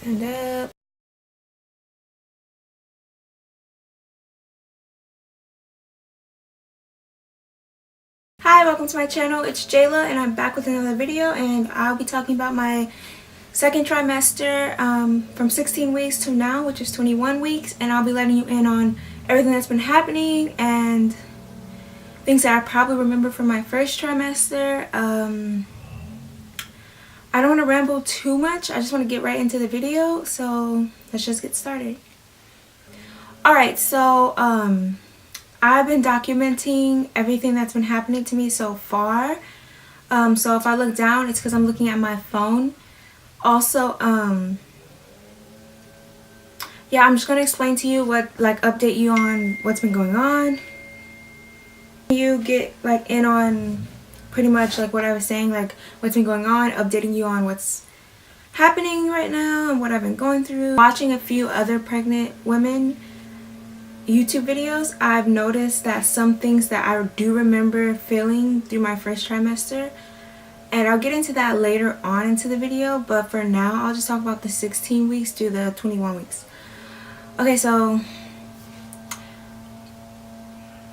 Stand up. Hi, welcome to my channel. It's Jayla and I'm back with another video, and I'll be talking about my second trimester from 16 weeks to now, which is 21 weeks, and I'll be letting you in on everything that's been happening and things that I probably remember from my first trimester. I don't want to ramble too much. I just want to get right into the video, so let's just get started. Alright, so I've been documenting everything that's been happening to me so far. So if I look down, it's because I'm looking at my phone. Also, yeah, I'm just going to explain to you update you on what's been going on. You get in on pretty much what I was saying, what's been going on, updating you on what's happening right now and what I've been going through. Watching a few other pregnant women YouTube videos, I've noticed that some things that I do remember feeling through my first trimester, and I'll get into that later on into the video, but for now I'll just talk about the 16 weeks through the 21 weeks. Okay, so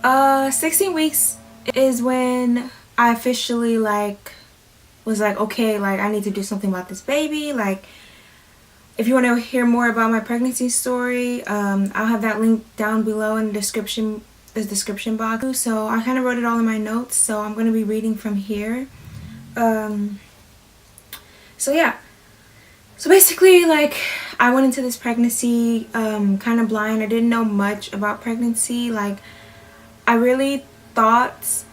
16 weeks is when I officially was okay, I need to do something about this baby. If you want to hear more about my pregnancy story, I'll have that link down below in the description box. So I kind of wrote it all in my notes, so I'm going to be reading from here. So yeah. So basically, I went into this pregnancy kind of blind. I didn't know much about pregnancy. I really thought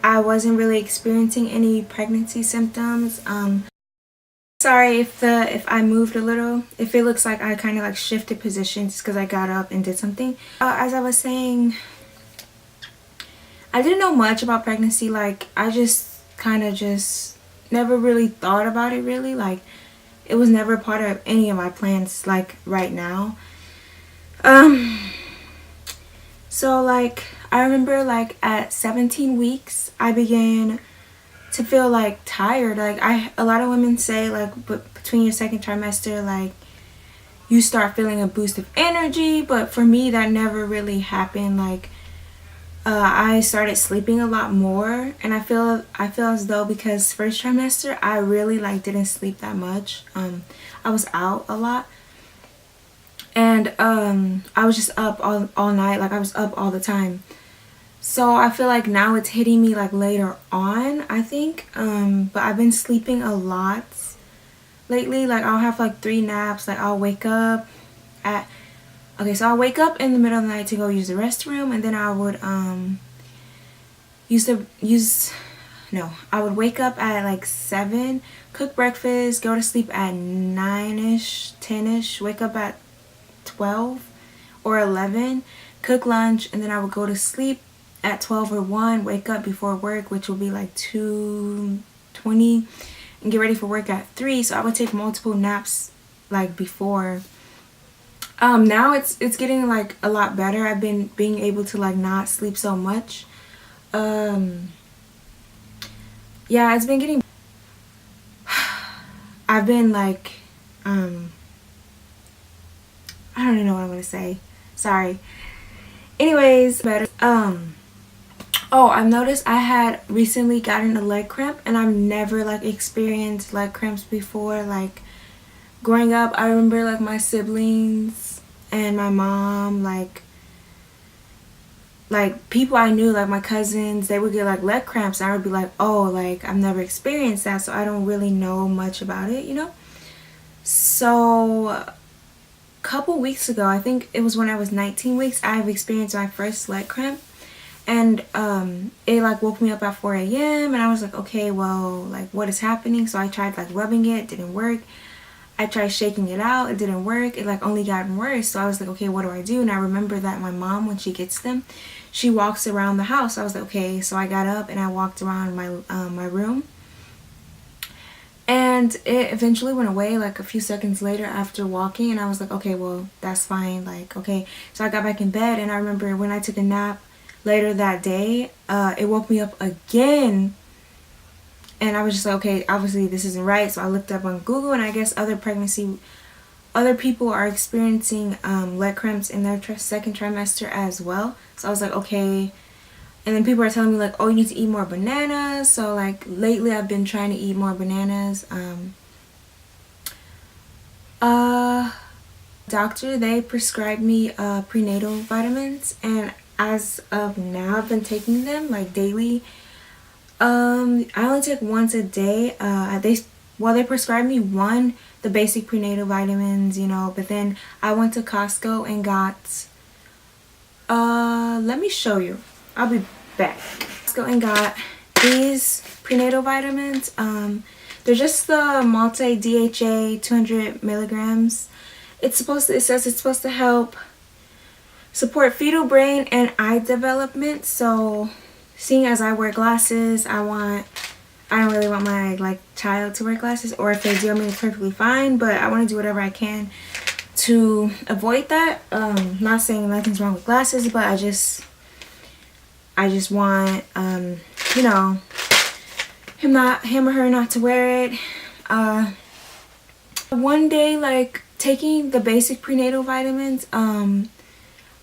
I wasn't really experiencing any pregnancy symptoms. Sorry if I moved a little. If it looks like I kind of shifted positions because I got up and did something. As I was saying, I didn't know much about pregnancy. I just kind of never really thought about it really. It was never part of any of my plans right now. So I remember at 17 weeks I began to feel tired. A lot of women say between your second trimester you start feeling a boost of energy, but for me that never really happened. I started sleeping a lot more, and I feel as though because first trimester I really didn't sleep that much. I was out a lot, and I was just up all night. I was up all the time. So I feel now it's hitting me later on, I think. But I've been sleeping a lot lately. I'll have 3 naps. I'll wake up at so I'll wake up in the middle of the night to go use the restroom, and then I would I would wake up at 7, cook breakfast, go to sleep at 9ish, 10ish, wake up at 12 or 11, cook lunch, and then I would go to sleep at 12 or 1, wake up before work, which will be 2:20, and get ready for work at 3. So I would take multiple naps before. Now it's getting a lot better. I've been being able to not sleep so much. Yeah, it's been getting I've been I don't even know what I'm gonna say. Sorry. Anyways, better. Oh, I've noticed I had recently gotten a leg cramp, and I've never experienced leg cramps before. Growing up, I remember my siblings and my mom, people I knew, my cousins, they would get leg cramps, and I would be oh, I've never experienced that, so I don't really know much about it, you know. So a couple weeks ago, I think it was when I was 19 weeks, I've experienced my first leg cramp. And it woke me up at 4 a.m. and I was okay, well, what is happening? So I tried rubbing it, it didn't work. I tried shaking it out, it didn't work. It only got worse. So I was okay, what do I do? And I remember that my mom, when she gets them, she walks around the house. I was okay. So I got up and I walked around my room, and it eventually went away a few seconds later after walking. And I was okay, well, that's fine. Okay. So I got back in bed, and I remember when I took a nap later that day, it woke me up again, And I was just like, okay, obviously this isn't right. So I looked up on Google, and I guess other people are experiencing leg cramps in their second trimester as well. So I was like, okay. And then people are telling me like, oh, you need to eat more bananas. So like lately I've been trying to eat more bananas. Doctor, they prescribed me prenatal vitamins, and as of now I've been taking them like daily. I only take once a day. They prescribed me the basic prenatal vitamins, you know, but then I went to Costco and got let me show you. I'll be back. Costco and got these prenatal vitamins. They're just the multi DHA 200 milligrams. It says it's supposed to help support fetal brain and eye development. So seeing as I wear glasses, I don't really want my like child to wear glasses, or if they do, I mean, it's perfectly fine, but I want to do whatever I can to avoid that. Not saying nothing's wrong with glasses, but I just want you know, him or her not to wear it. One day, like, taking the basic prenatal vitamins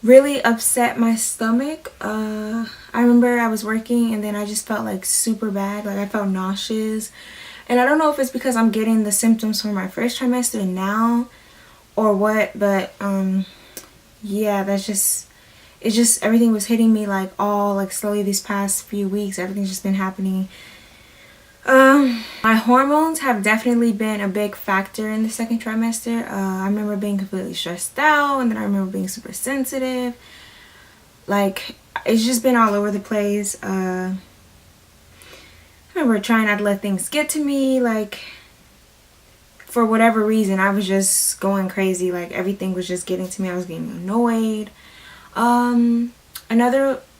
really upset my stomach. I remember I was working, and then I just felt like super bad. Like I felt nauseous, and I don't know if it's because I'm getting the symptoms from my first trimester now or what, but yeah, it's just everything was hitting me like all like slowly these past few weeks. Everything's just been happening. My hormones have definitely been a big factor in the second trimester. I remember being completely stressed out, and then I remember being super sensitive. Like, it's just been all over the place. I remember trying not to let things get to me. Like, for whatever reason, I was just going crazy. Like, everything was just getting to me. I was getting annoyed.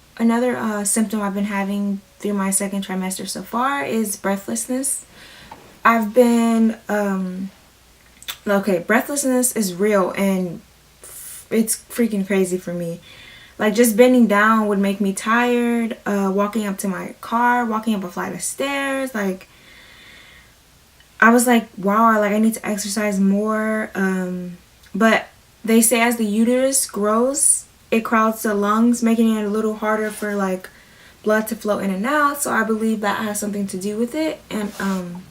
Another symptom I've been having through my second trimester so far is breathlessness. I've been okay, breathlessness is real, and it's freaking crazy for me. Like, just bending down would make me tired. Walking up to my car, walking up a flight of stairs, like, I was like, wow, like I need to exercise more. But they say as the uterus grows, it crowds the lungs, making it a little harder for like blood to flow in and out. So I believe that has something to do with it. And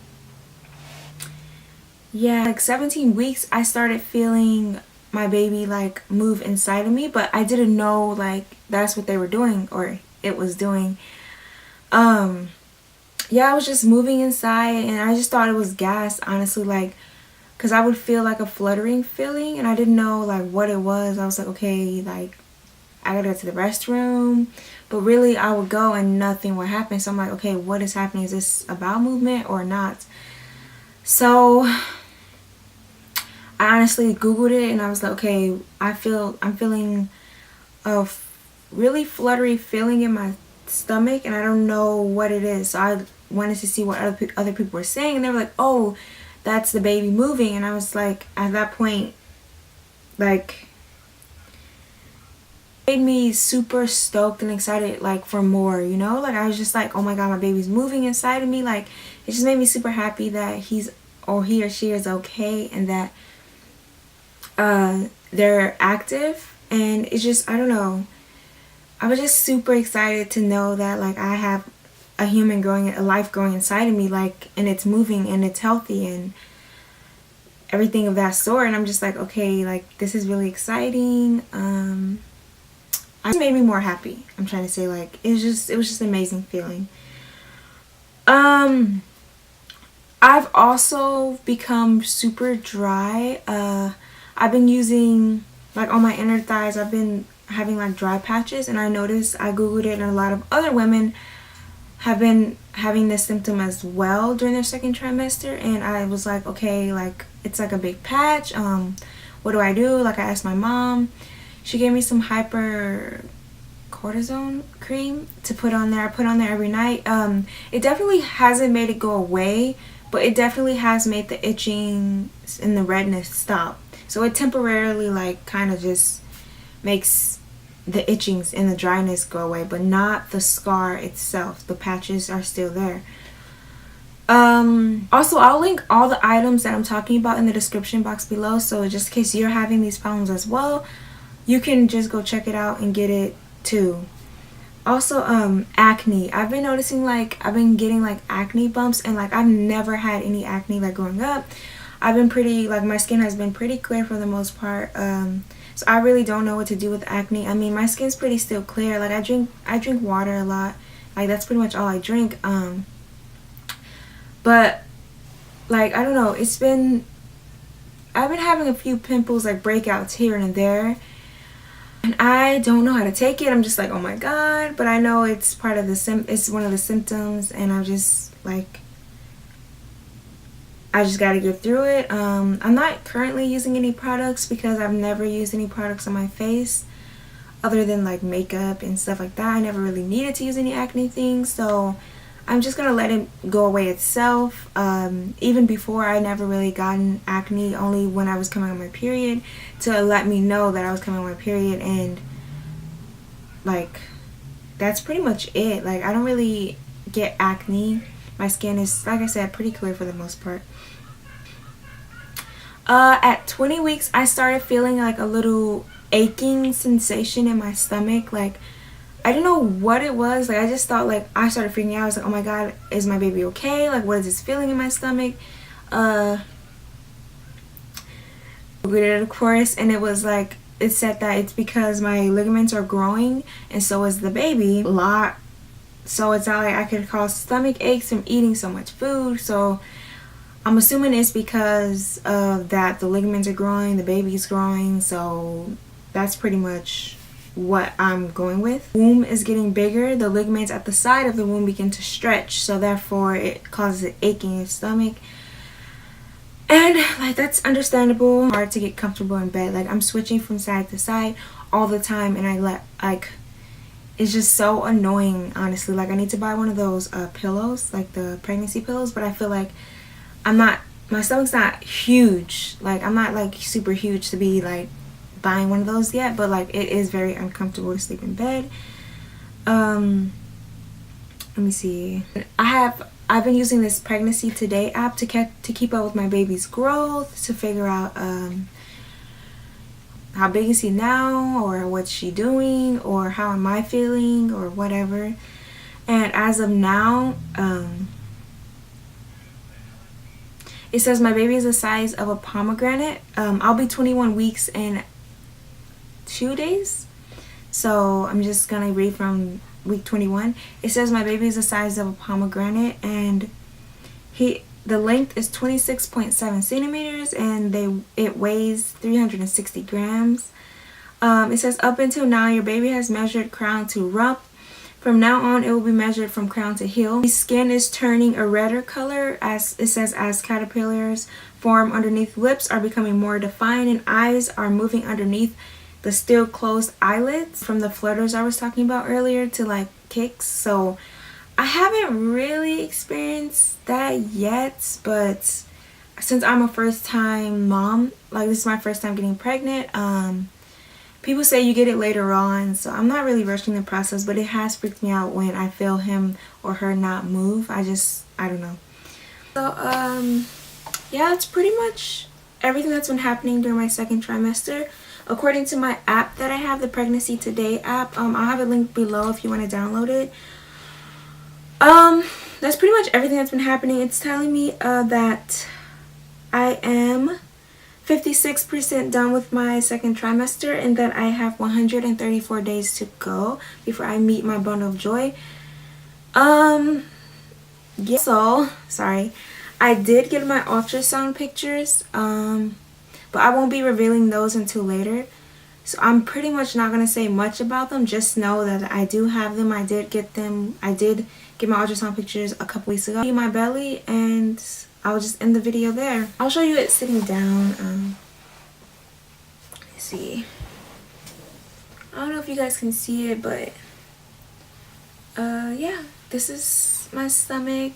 yeah, like 17 weeks I started feeling my baby like move inside of me, but I didn't know like that's what they were doing, or it was doing. Yeah, I was just moving inside, and I just thought it was gas, honestly, like, because I would feel like a fluttering feeling, and I didn't know like what it was. I was like, okay, like I gotta go to the restroom, but really I would go and nothing would happen. So I'm like, okay, what is happening? Is this a bowel movement or not? So I honestly Googled it, and I was like, okay, I'm feeling a really fluttery feeling in my stomach, and I don't know what it is. So I wanted to see what other people were saying, and they were like, oh, that's the baby moving. And I was like, at that point, like, made me super stoked and excited like for more, you know. Like, I was just like, oh my god, my baby's moving inside of me. Like, it just made me super happy that he or she is okay, and that they're active. And it's just, I don't know, I was just super excited to know that like I have a life growing inside of me, like, and it's moving and it's healthy and everything of that sort. And I'm just like, okay, like, this is really exciting. It made me more happy. I'm trying to say, like, it was just an amazing feeling. I've also become super dry. I've been using, like, on my inner thighs, I've been having like dry patches, and I noticed, I googled it, and a lot of other women have been having this symptom as well during their second trimester. And I was like, okay, like, it's like a big patch. What do I do? Like, I asked my mom. She gave me some hypercortisone cream to put on there. I put on there every night. It definitely hasn't made it go away, but it definitely has made the itching and the redness stop. So it temporarily like kind of just makes the itchings and the dryness go away, but not the scar itself. The patches are still there. Also, I'll link all the items that I'm talking about in the description box below, so just in case you're having these problems as well, you can just go check it out and get it too. Also, acne. I've been noticing, like, I've been getting like acne bumps, and like I've never had any acne like growing up. I've been pretty, like, my skin has been pretty clear for the most part. So I really don't know what to do with acne. I mean, my skin's pretty still clear. Like, I drink water a lot. Like, that's pretty much all I drink. But like, I don't know, I've been having a few pimples, like breakouts here and there, and I don't know how to take it. I'm just like, oh my god. But I know it's part of it's one of the symptoms, and I'm just like, I just gotta get through it. I'm not currently using any products because I've never used any products on my face other than like makeup and stuff like that. I never really needed to use any acne things, so I'm just gonna let it go away itself. Even before, I never really gotten acne, only when I was coming on my period, to let me know that I was coming on my period, and like, that's pretty much it. Like, I don't really get acne. My skin is, like I said, pretty clear for the most part. At 20 weeks, I started feeling like a little aching sensation in my stomach. Like, I don't know what it was. Like, I just thought, like, I started freaking out. I was like, oh my god, is my baby okay? Like, what is this feeling in my stomach? Googled it, of course, and it was like, it said that it's because my ligaments are growing, and so is the baby a lot. So it's not like I could cause stomach aches from eating so much food. So I'm assuming it's because of that. The ligaments are growing, the baby's growing, so that's pretty much what I'm going with. Womb is getting bigger. The ligaments at the side of the womb begin to stretch, so therefore it causes an ache in your stomach. And like, that's understandable. Hard to get comfortable in bed. Like, I'm switching from side to side all the time, and it's just so annoying, honestly. Like, I need to buy one of those pillows, like the pregnancy pillows, but I feel like my stomach's not huge. Like, I'm not like super huge to be like buying one of those yet, but like, it is very uncomfortable to sleep in bed. Let me see. I've been using this Pregnancy Today app to keep up with my baby's growth, to figure out how big is he now, or what's she doing, or how am I feeling, or whatever. And as of now, it says my baby is the size of a pomegranate. I'll be 21 weeks in 2 days, so I'm just gonna read from week 21. It says my baby is the size of a pomegranate, and the length is 26.7 centimeters, and it weighs 360 grams. It says up until now your baby has measured crown to rump. From now on, it will be measured from crown to heel. His skin is turning a redder color, as it says, as caterpillars form underneath. Lips are becoming more defined, and eyes are moving underneath the still closed eyelids, from the flutters I was talking about earlier to like kicks. So I haven't really experienced that yet, but since I'm a first time mom, like, this is my first time getting pregnant, people say you get it later on, so I'm not really rushing the process, but it has freaked me out when I feel him or her not move. I don't know. So yeah, that's pretty much everything that's been happening during my second trimester. According to my app that I have, the Pregnancy Today app, I'll have a link below if you want to download it. That's pretty much everything that's been happening. It's telling me that I am 56% done with my second trimester, and that I have 134 days to go before I meet my bundle of joy. Yeah, so sorry, I did get my ultrasound pictures, but I won't be revealing those until later, so I'm pretty much not gonna say much about them. Just know that I do have them. I did get my ultrasound pictures a couple weeks ago. My belly, and I'll just end the video there. I'll show you it sitting down. Let's see. I don't know if you guys can see it, but yeah, this is my stomach.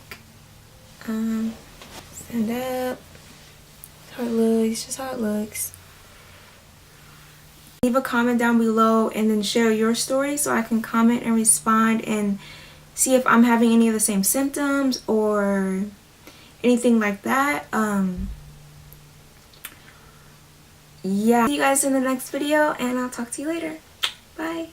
Stand up. How it looks, just how it looks. Leave a comment down below and then share your story so I can comment and respond and see if I'm having any of the same symptoms, or anything like that. Yeah, see you guys in the next video, and I'll talk to you later. Bye.